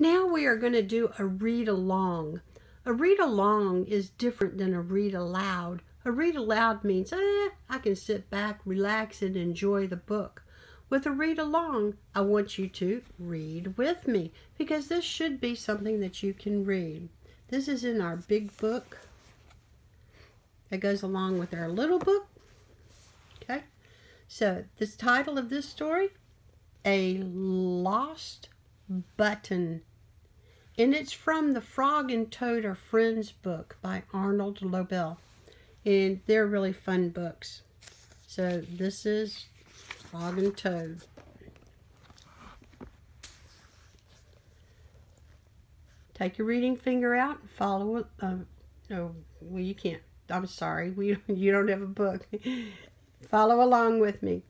Now we are going to do a read along. A read along is different than a read aloud. A read aloud means, I can sit back, relax, and enjoy the book. With a read along, I want you to read with me because this should be something that you can read. This is in our big book that goes along with our little book. Okay, so the title of this story, A Lost Button. And it's from the Frog and Toad Are Friends book by Arnold Lobel. And they're really fun books. So this is Frog and Toad. Take your reading finger out and follow it. No, well, you can't. I'm sorry. You don't have a book. Follow along with me.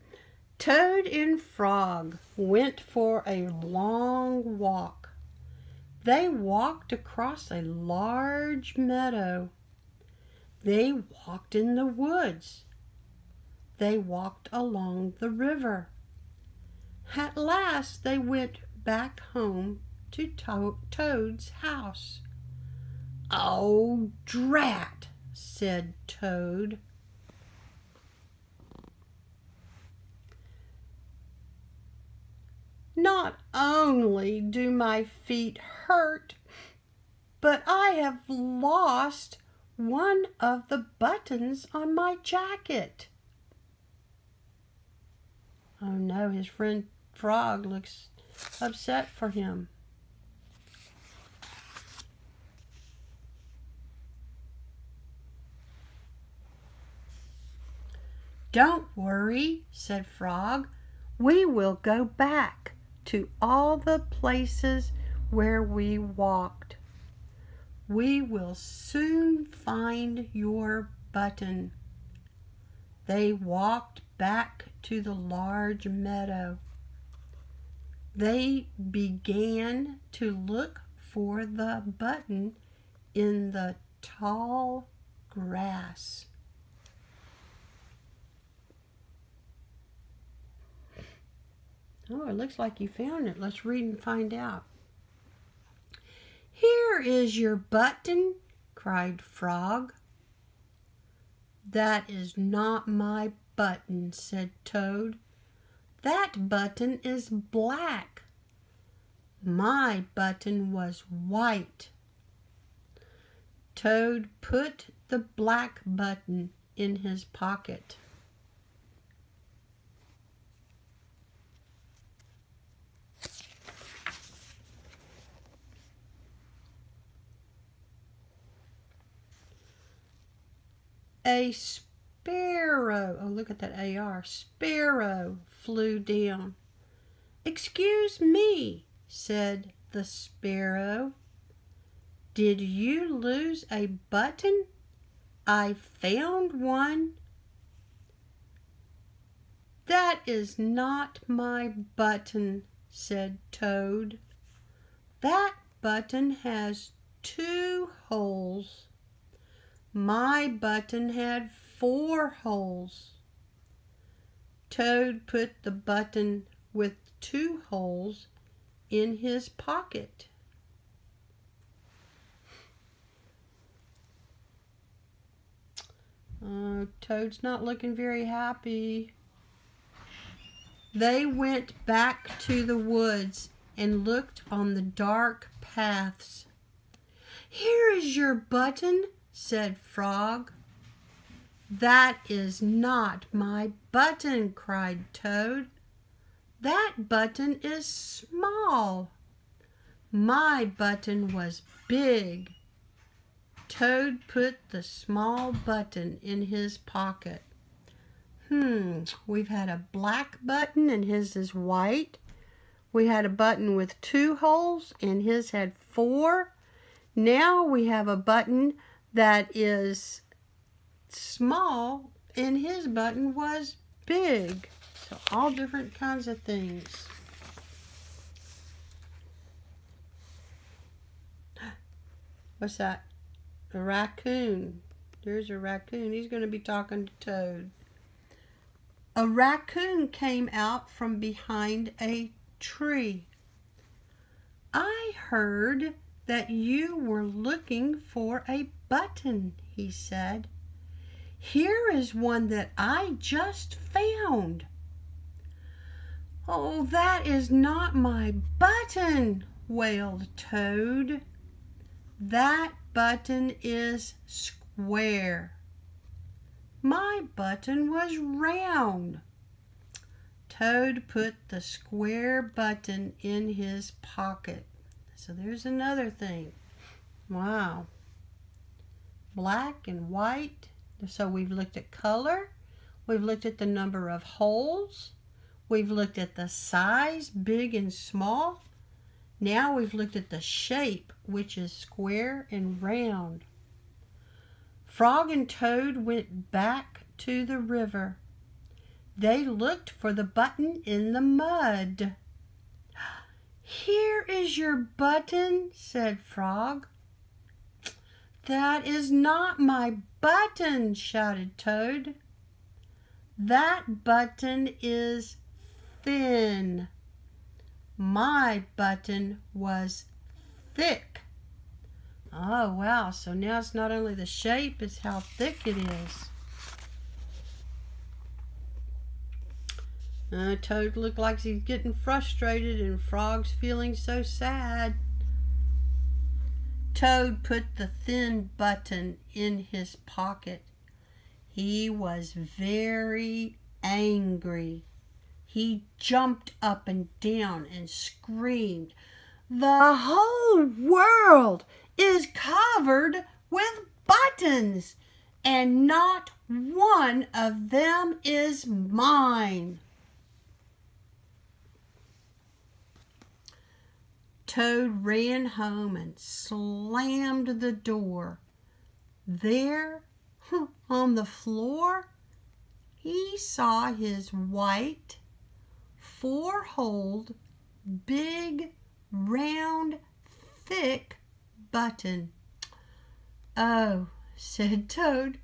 Toad and Frog went for a long walk. They walked across a large meadow. They walked in the woods. They walked along the river. At last they went back home to Toad's house. "Oh, drat," said Toad. "Not only do my feet hurt, but I have lost one of the buttons on my jacket." Oh no, his friend Frog looks upset for him. "Don't worry," said Frog. "We will go back to all the places where we walked. We will soon find your button." They walked back to the large meadow. They began to look for the button in the tall grass. Oh, it looks like you found it. Let's read and find out. "Here is your button," cried Frog. "That is not my button," said Toad. "That button is black. My button was white." Toad put the black button in his pocket. A sparrow, oh look at that AR, sparrow flew down. "Excuse me," said the sparrow. "Did you lose a button? I found one." "That is not my button," said Toad. "That button has 2 holes. My button had 4 holes." Toad put the button with 2 holes in his pocket. Toad's not looking very happy. They went back to the woods and looked on the dark paths. "Here is your button," said Frog. "That is not my button," cried Toad. "That button is small. My button was big." Toad put the small button in his pocket. We've had a black button and his is white. We had a button with 2 holes and his had 4. Now we have a button that is small and his button was big. So all different kinds of things. What's that? A raccoon. There's a raccoon. He's going to be talking to Toad. A raccoon came out from behind a tree. "I I heard that you were looking for a button, he said. Here is one that I just found. Oh, that is not my button, wailed Toad. That button is square. My button was round. Toad put the square button in his pocket. So there's another thing. Wow. Black and white. So we've looked at color. We've looked at the number of holes. We've looked at the size, big and small. Now we've looked at the shape, which is square and round. Frog and Toad went back to the river. They looked for the button in the mud. Here is your button, said Frog. That is not my button, shouted Toad. That button is thin. My button was thick. Oh, wow. So now it's not only the shape, it's how thick it is. Toad looked like he's getting frustrated and Frog's feeling so sad. Toad put the thin button in his pocket. He was very angry. He jumped up and down and screamed, "The whole world is covered with buttons, and not one of them is mine." Toad ran home and slammed the door. There, on the floor, he saw his white, four-holed, big, round, thick button. "Oh," said Toad,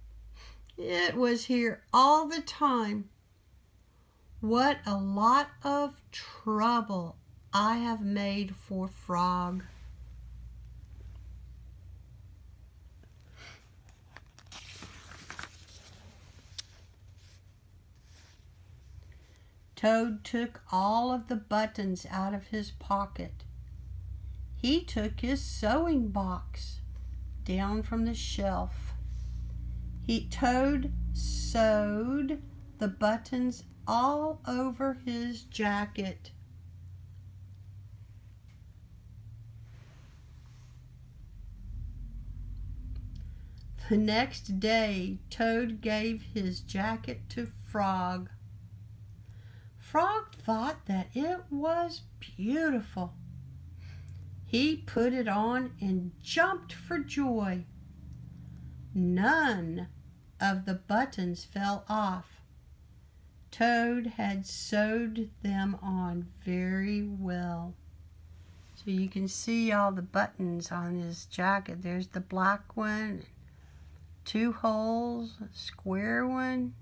"it was here all the time. What a lot of trouble I have made for Frog." Toad took all of the buttons out of his pocket. He took his sewing box down from the shelf. Toad sewed the buttons all over his jacket. The next day, Toad gave his jacket to Frog. Frog thought that it was beautiful. He put it on and jumped for joy. None of the buttons fell off. Toad had sewed them on very well. So you can see all the buttons on his jacket. There's the black one, 2 holes, a square one.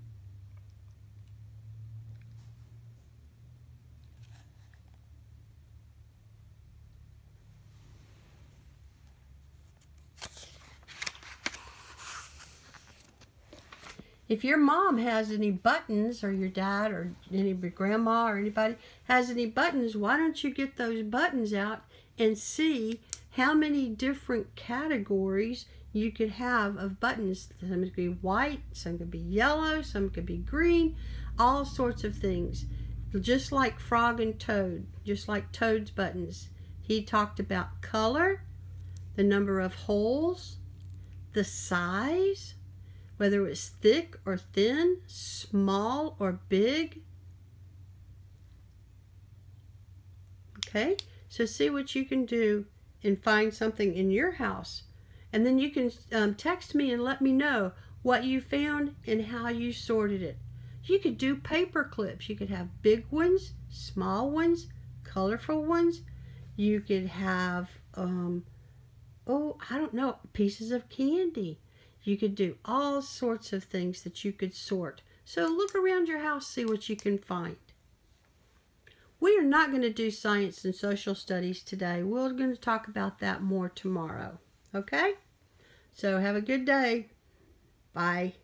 If your mom has any buttons, or your dad, or your grandma, or anybody has any buttons, why don't you get those buttons out and see how many different categories you could have of buttons. Some could be white, some could be yellow, some could be green, all sorts of things. Just like Frog and Toad, just like Toad's buttons. He talked about color, the number of holes, the size, whether it was thick or thin, small or big. Okay, so see what you can do and find something in your house. And then you can text me and let me know what you found and how you sorted it. You could do paper clips. You could have big ones, small ones, colorful ones. You could have, oh, I don't know, pieces of candy. You could do all sorts of things that you could sort. So look around your house, see what you can find. We are not going to do science and social studies today. We're going to talk about that more tomorrow. Okay? So have a good day. Bye.